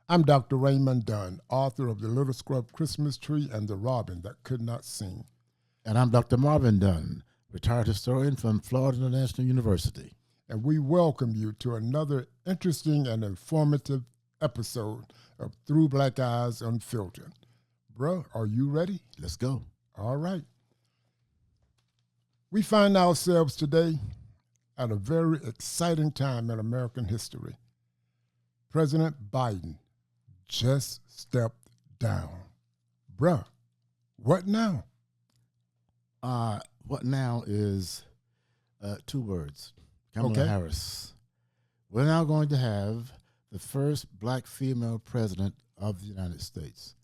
I'm Dr. Raymond Dunn, author of The Little Scrub Christmas Tree and The Robin That Could Not Sing. And I'm Dr. Marvin Dunn, retired historian from Florida International University. And we welcome you to another interesting and informative episode of Through Black Eyes Unfiltered. Bruh, are you ready? Let's go. All right. We find ourselves today at a very exciting time in American history. President Biden just stepped down. Bruh, what now? What now is two words. Kamala Harris. We're now going to have the first black female president of the United States.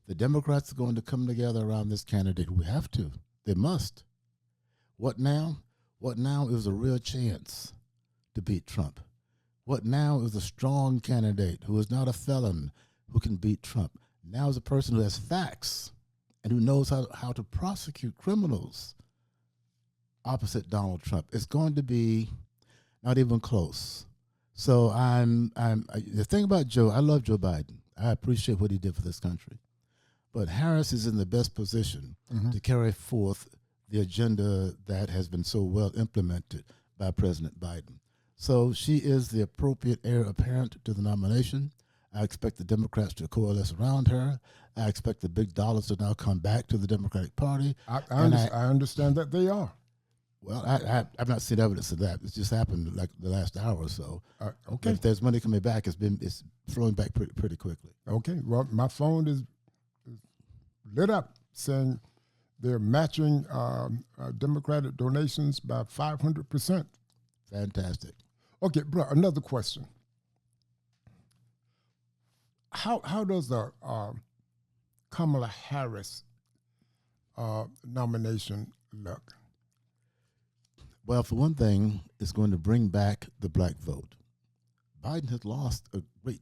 The Democrats are going to come together around this candidate. We have to. They must. What now? What now is a real chance to beat Trump. What now is a strong candidate who is not a felon who can beat Trump. Now is a person who has facts and who knows how to prosecute criminals opposite Donald Trump. It's going to be not even close. So the thing about Joe, I love Joe Biden. I appreciate what he did for this country. But Harris is in the best position to carry forth the agenda that has been so well implemented by President Biden. So she is the appropriate heir apparent to the nomination. I expect the Democrats to coalesce around her. I expect the big dollars to now come back to the Democratic Party. I understand that they are. Well, I've not seen evidence of that. It's just happened like the last hour or so. Okay. If there's money coming back, it's flowing back pretty quickly. Okay. Well, my phone is lit up saying they're matching Democratic donations by 500%. Fantastic. Okay, bro. Another question. How does the Kamala Harris nomination look? Well, for one thing, it's going to bring back the black vote. Biden has lost a great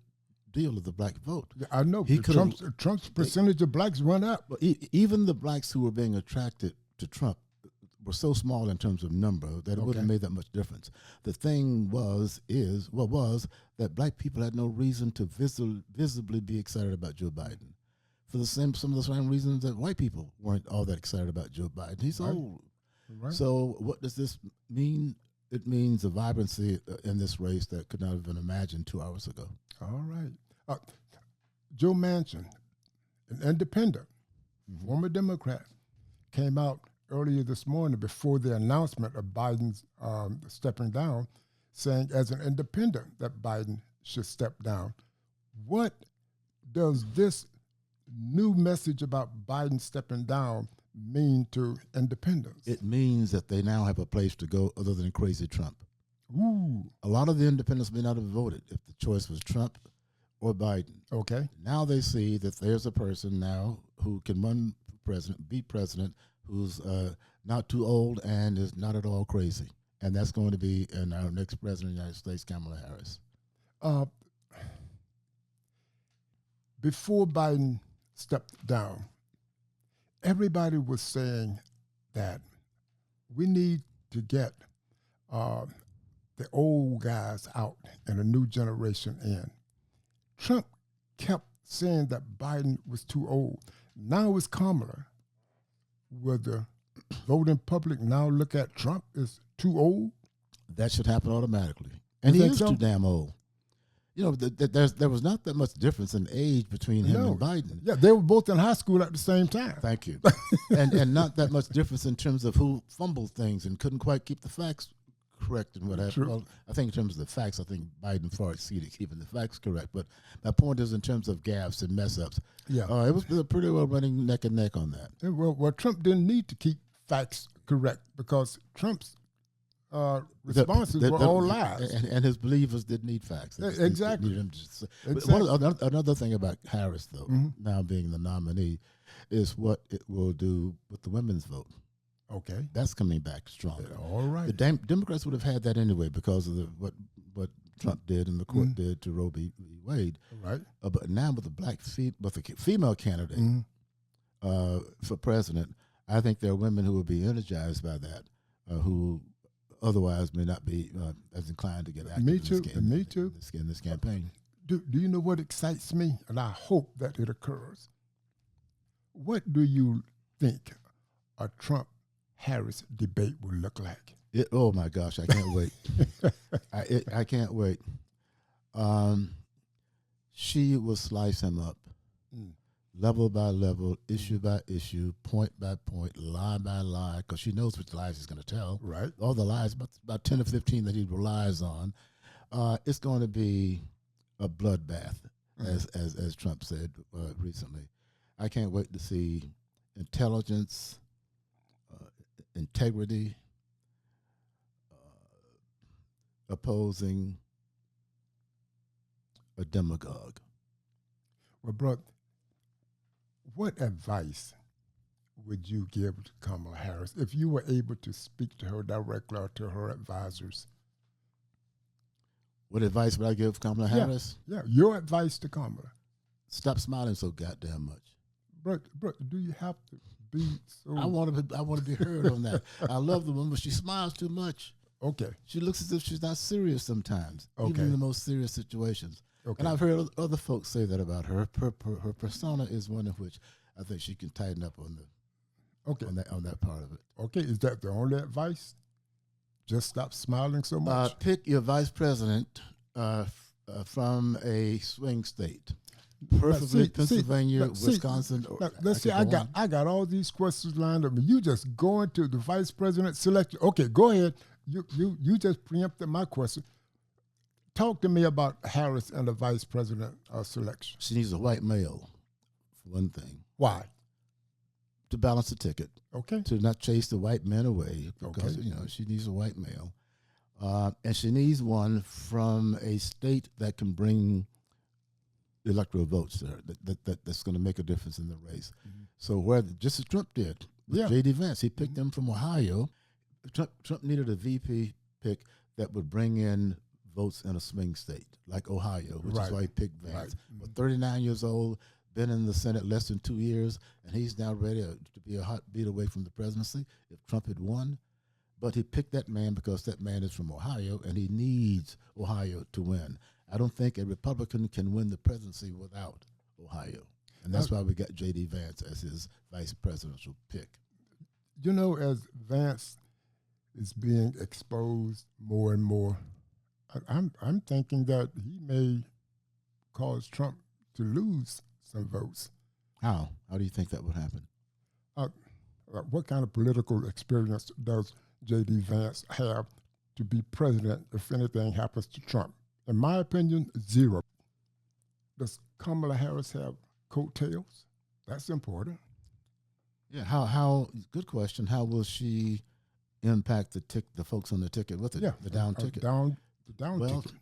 deal of the black vote. Yeah, I know. Trump's percentage of blacks went up. But even the blacks who were being attracted to Trump were so small in terms of number that it wouldn't have made that much difference. The thing was that black people had no reason to visibly be excited about Joe Biden. For some of the same reasons that white people weren't all that excited about Joe Biden. He's old. Right. So what does this mean? It means a vibrancy in this race that could not have been imagined 2 hours ago. All right. Joe Manchin, an independent, former Democrat, came out earlier this morning before the announcement of Biden's stepping down, saying as an independent that Biden should step down. What does this new message about Biden stepping down mean to independents? It means that they now have a place to go other than crazy Trump. Ooh. A lot of the independents may not have voted if the choice was Trump or Biden. Okay. Now they see that there's a person now who can run president, be president, who's not too old and is not at all crazy. And that's going to be in our next president of the United States, Kamala Harris. Before Biden stepped down, everybody was saying that we need to get the old guys out and a new generation in. Trump kept saying that Biden was too old. Now it's Kamala. Will the voting public now look at Trump as too old? That should happen automatically. And he is too damn old. You know, there was not that much difference in age between him and Biden. Yeah, they were both in high school at the same time. Thank you. and not that much difference in terms of who fumbled things and couldn't quite keep the facts correct and whatever. Well, I think in terms of the facts, I think Biden far exceeded keeping the facts correct. But my point is in terms of gaffes and mess-ups, it was pretty well running neck and neck on that. Yeah, well, Trump didn't need to keep facts correct because Trump's responses were all lies. And his believers didn't need facts. Exactly. Another thing about Harris, though, now being the nominee, is what it will do with the women's vote. Okay. That's coming back strong. All right. The Democrats would have had that anyway because of what Trump did and the court did to Roe v. Wade. Right. But now with the female candidate for president, I think there are women who will be energized by that, who otherwise may not be as inclined to get active Me too. in this campaign. Do you know what excites me? And I hope that it occurs. What do you think a Trump-Harris debate will look like? Oh my gosh, I can't wait. I can't wait. She will slice him up, level by level, issue by issue, point by point, lie by lie, because she knows which lies he's going to tell. Right. All the lies, about 10 or 15 that he relies on. It's going to be a bloodbath, as Trump said recently. I can't wait to see intelligence, integrity, opposing a demagogue. Well, bro, what advice would you give to Kamala Harris if you were able to speak to her directly or to her advisors? What advice would I give Kamala Harris? Yeah, your advice to Kamala. Stop smiling so goddamn much. Bro, do you have to be so... I want to be heard on that. I love the woman, but she smiles too much. Okay. She looks as if she's not serious sometimes, even Okay. in the most serious situations. Okay. And I've heard other folks say that about her. Her persona is one of which I think she can tighten up on on that part of it. Okay, is that the only advice? Just stop smiling so much? Pick your vice president from a swing state. Preferably Pennsylvania, Wisconsin. Let's see. I got all these questions lined up, and you just go into the vice president selection. Okay, go ahead. You just preempted my question. Talk to me about Harris and the vice president selection. She needs a white male, for one thing. Why? To balance the ticket. Okay. To not chase the white men away, because she needs a white male, and she needs one from a state that can bring electoral votes there. That's going to make a difference in the race. Mm-hmm. So just as Trump did with J.D. Vance, he picked them from Ohio. Trump needed a VP pick that would bring in votes in a swing state like Ohio, which is why he picked Vance. Right. But 39 years old, been in the Senate less than 2 years, and he's now ready to be a hot beat away from the presidency if Trump had won. But he picked that man because that man is from Ohio, and he needs Ohio to win. I don't think a Republican can win the presidency without Ohio. And that's why we got J.D. Vance as his vice presidential pick. You know, as Vance is being exposed more and more, I'm thinking that he may cause Trump to lose some votes. How? How do you think that would happen? What kind of political experience does J.D. Vance have to be president if anything happens to Trump? In my opinion, zero. Does Kamala Harris have coattails? That's important. Yeah. How? Good question. How will she impact the folks on the ticket with it? Yeah, the down ticket. The down ticket.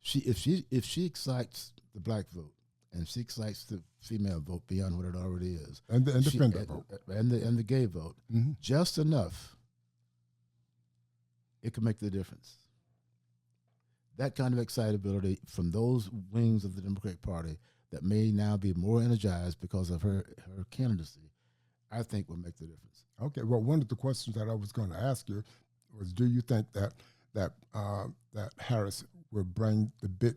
If she excites the black vote and she excites the female vote beyond what it already is, and the independent vote, and the gay vote, just enough, it could make the difference. That kind of excitability from those wings of the Democratic Party that may now be more energized because of her candidacy, I think will make the difference. Okay. Well, one of the questions that I was going to ask you was, do you think that Harris will bring the big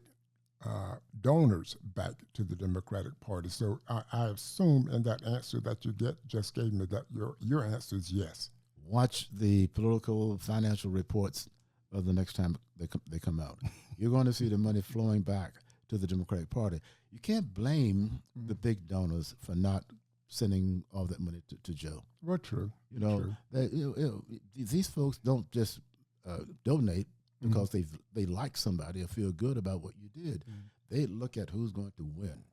donors back to the Democratic Party? So I assume in that answer that you just gave me that your answer is yes. Watch the political financial reports of the next time they come out. You're going to see the money flowing back to the Democratic Party. You can't blame the big donors for not sending all that money to Joe. Well, true. These folks don't just donate because they like somebody or feel good about what you did. They look at who's going to win.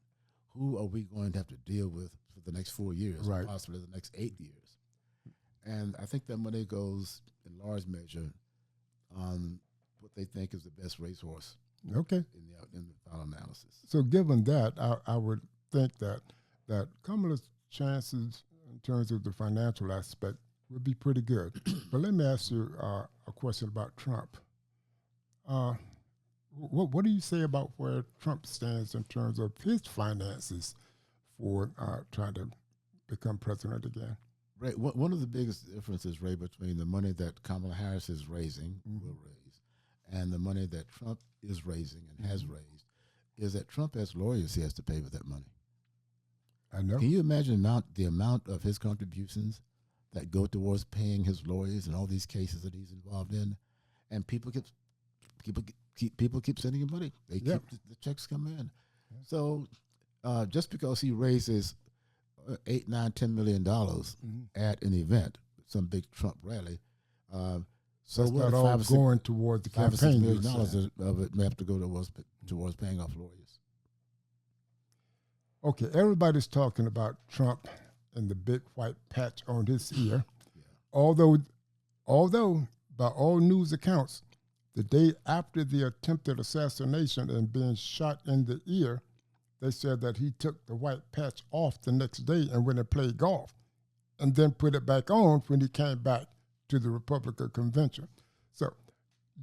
Who are we going to have to deal with for the next 4 years, or possibly the next 8 years? And I think that money goes in large measure on what they think is the best racehorse. Okay. In the final analysis. So given that, I would think that Kamala's chances in terms of the financial aspect would be pretty good. But let me ask you a question about Trump. What do you say about where Trump stands in terms of his finances for trying to become president again? Ray, one of the biggest differences, Ray, between the money that Kamala Harris is raising, will raise, and the money that Trump is raising and has raised, is that Trump has lawyers he has to pay with that money. I know. Can you imagine the amount of his contributions that go towards paying his lawyers and all these cases that he's involved in? And people keep sending him money. They keep the checks coming in. Yeah. So just because he raises $8, $9, $10 million at an event, some big Trump rally, so that's not all going towards the campaign. $5 or $6 million of it may have to go towards paying off lawyers. Okay, everybody's talking about Trump and the big white patch on his ear. Yeah. Although by all news accounts, the day after the attempted assassination and being shot in the ear, they said that he took the white patch off the next day and went and played golf, and then put it back on when he came back to the Republican convention. So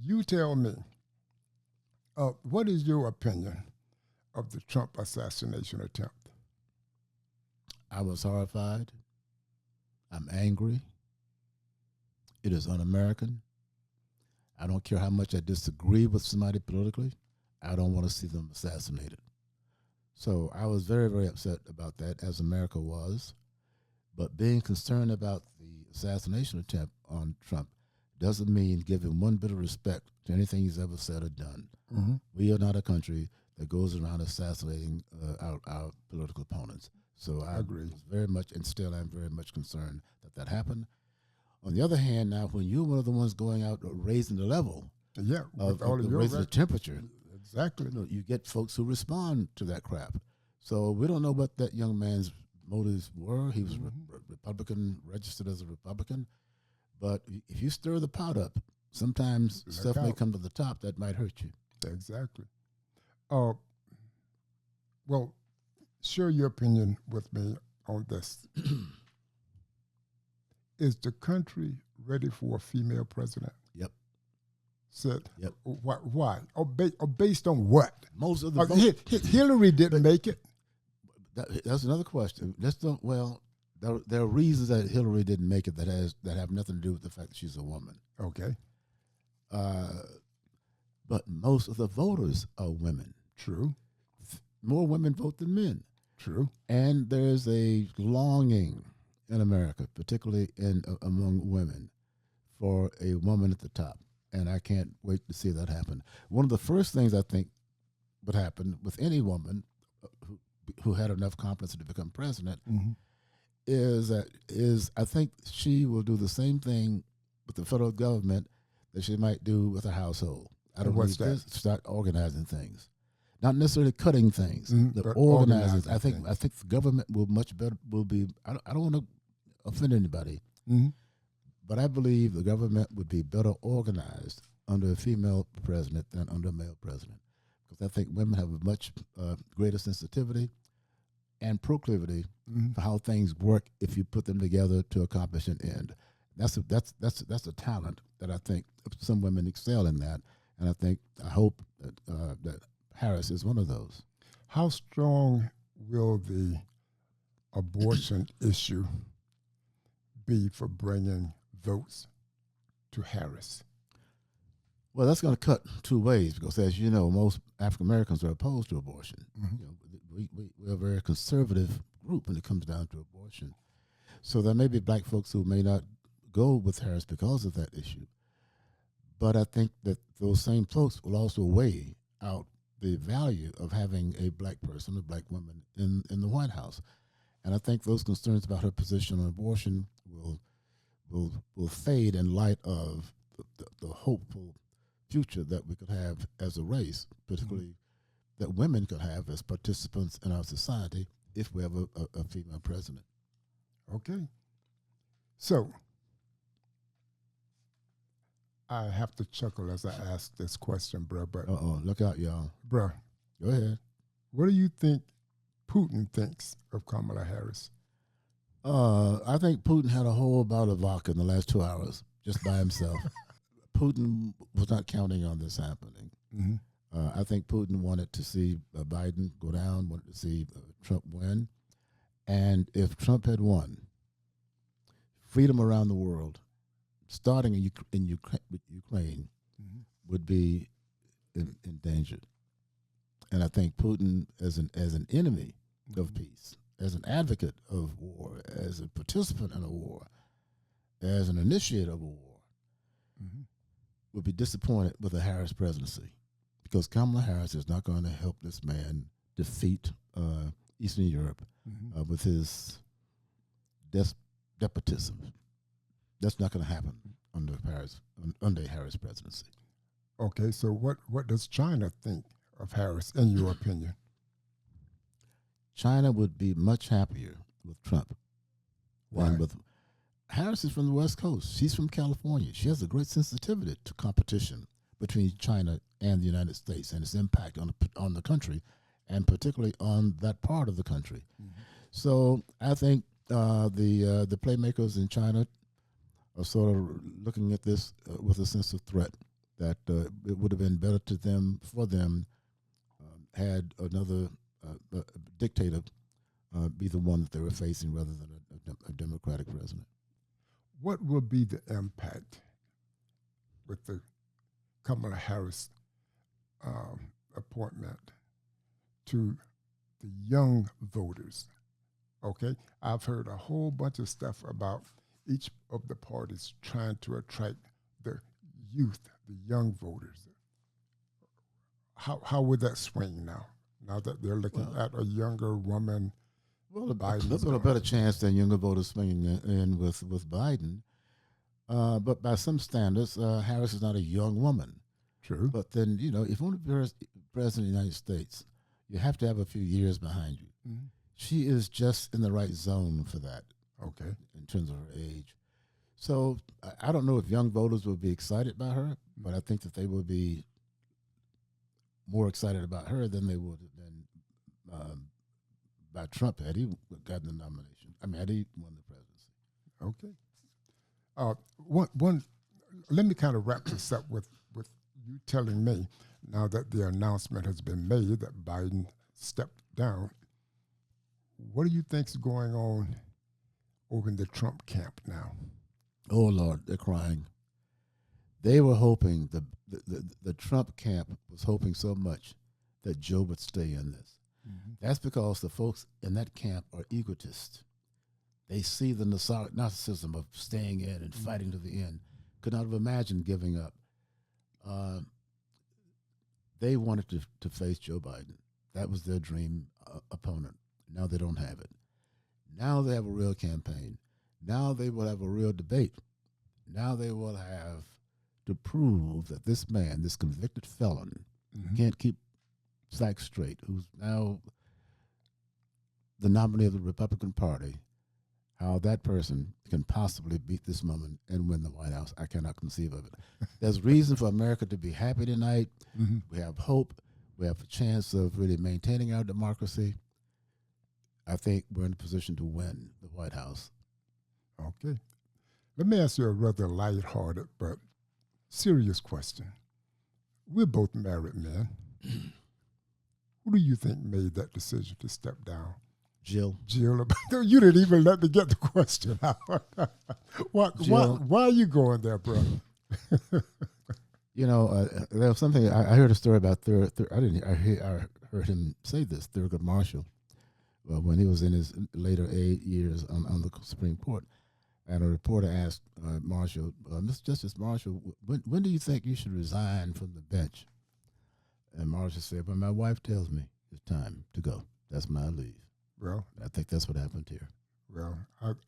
you tell me, what is your opinion of the Trump assassination attempt? I was horrified. I'm angry. It is un-American. I don't care how much I disagree with somebody politically. I don't want to see them assassinated. So I was very, very upset about that, as America was. But being concerned about the assassination attempt on Trump doesn't mean giving one bit of respect to anything he's ever said or done. Mm-hmm. We are not a country that goes around assassinating our political opponents. So I agree. Was very much, and still I'm very much concerned that happened. On the other hand, now when you're one of the ones going out raising the level, of raising the temperature, exactly, you get folks who respond to that crap. So we don't know what that young man's motives were. He was Republican, registered as a Republican, but if you stir the pot up, sometimes stuff may come to the top that might hurt you. Exactly. Well, share your opinion with me on this. Is the country ready for a female president? Yep. Said, yep. Why? Or based on what? Most of the Hillary didn't make it. That's another question. There are reasons that Hillary didn't make it that have nothing to do with the fact that she's a woman. Okay. But most of the voters are women. True. More women vote than men. True. And there's a longing in America, particularly among women, for a woman at the top. And I can't wait to see that happen. One of the first things I think would happen with any woman who had enough confidence to become president is I think she will do the same thing with the federal government that she might do with her household. I don't want to start organizing things. Not necessarily cutting things, but organizing. I think the government will be. I don't want to offend anybody, but I believe the government would be better organized under a female president than under a male president, because I think women have a much greater sensitivity and proclivity for how things work if you put them together to accomplish an end. That's a talent that I think some women excel in that, and I hope that Harris is one of those. How strong will the abortion issue be for bringing votes to Harris? Well, that's going to cut two ways, because, as you know, most African Americans are opposed to abortion. We're a very conservative group when it comes down to abortion. So there may be black folks who may not go with Harris because of that issue. But I think that those same folks will also weigh out the value of having a black person, a black woman in the White House. And I think those concerns about her position on abortion will fade in light of the hopeful future that we could have as a race, particularly that women could have as participants in our society if we have a female president. Okay. So I have to chuckle as I ask this question, bro. But look out, y'all. Bro, go ahead. What do you think Putin thinks of Kamala Harris? I think Putin had a whole bottle of vodka in the last 2 hours just by himself. Putin was not counting on this happening. I think Putin wanted to see Biden go down, wanted to see Trump win. And if Trump had won, freedom around the world, starting in Ukraine, would be endangered. And I think Putin, as an enemy of peace, as an advocate of war, as a participant in a war, as an initiator of a war, would be disappointed with the Harris presidency, because Kamala Harris is not going to help this man defeat Eastern Europe with his despotism. That's not going to happen under a Harris presidency. Okay, so what does China think of Harris, in your opinion? China would be much happier with Trump than with Harris. Is from the West Coast. She's from California. She has a great sensitivity to competition between China and the United States and its impact on the country, and particularly on that part of the country. So I think the playmakers in China are sort of looking at this with a sense of threat, that it would have been better for them had another dictator be the one that they were facing rather than a Democratic president. What will be the impact with the Kamala Harris appointment to the young voters? Okay, I've heard a whole bunch of stuff about each of the parties trying to attract the youth, the young voters. How would that swing now that they're looking at a younger woman? Well, a little better chance than younger voters swinging in with Biden. But by some standards, Harris is not a young woman. True. But then, if you want to be president of the United States, you have to have a few years behind you. She is just in the right zone for that. Okay. In terms of her age. So I don't know if young voters will be excited by her, but I think that they will be more excited about her than they would have been by Trump had he gotten the nomination. I mean, had he won the presidency. Okay. Let me kind of wrap this up with you telling me, now that the announcement has been made that Biden stepped down, what do you think's going on over in the Trump camp now? Oh, Lord, they're crying. They were hoping, the Trump camp was hoping so much that Joe would stay in this. That's because the folks in that camp are egotists. They see the narcissism of staying in and fighting to the end. Could not have imagined giving up. They wanted to face Joe Biden. That was their dream opponent. Now they don't have it. Now they have a real campaign. Now they will have a real debate. Now they will have to prove that this man, this convicted felon, can't keep facts straight, who's now the nominee of the Republican Party, how that person can possibly beat this woman and win the White House. I cannot conceive of it. There's reason for America to be happy tonight. We have hope. We have a chance of really maintaining our democracy. I think we're in a position to win the White House. Okay. Let me ask you a rather lighthearted but serious question. We're both married men. Who do you think made that decision to step down? Jill. Jill. You didn't even let me get the question out. Why are you going there, brother? There was something, I heard a story about I heard him say this, Thurgood Marshall, when he was in his later years on the Supreme Court. And a reporter asked Marshall, Mr. Justice Marshall, when do you think you should resign from the bench? And Marshall said, well, my wife tells me it's time to go. That's when I leave. Well, I think that's what happened here. Well,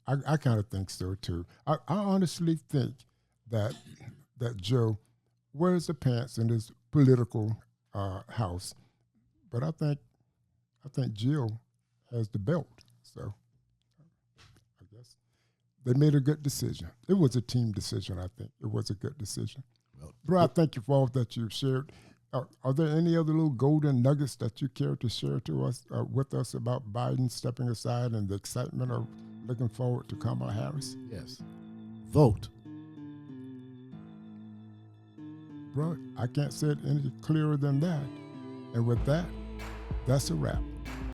I kind of think so, too. I honestly think that Joe wears the pants in his political house, but I think Jill has the belt. So I guess they made a good decision. It was a team decision, I think. It was a good decision. Well, bro, I thank you for all that you've shared. Are there any other little golden nuggets that you care to share to us with us about Biden stepping aside and the excitement of looking forward to Kamala Harris? Yes. Vote. Bro, I can't say it any clearer than that. And with that, that's a wrap.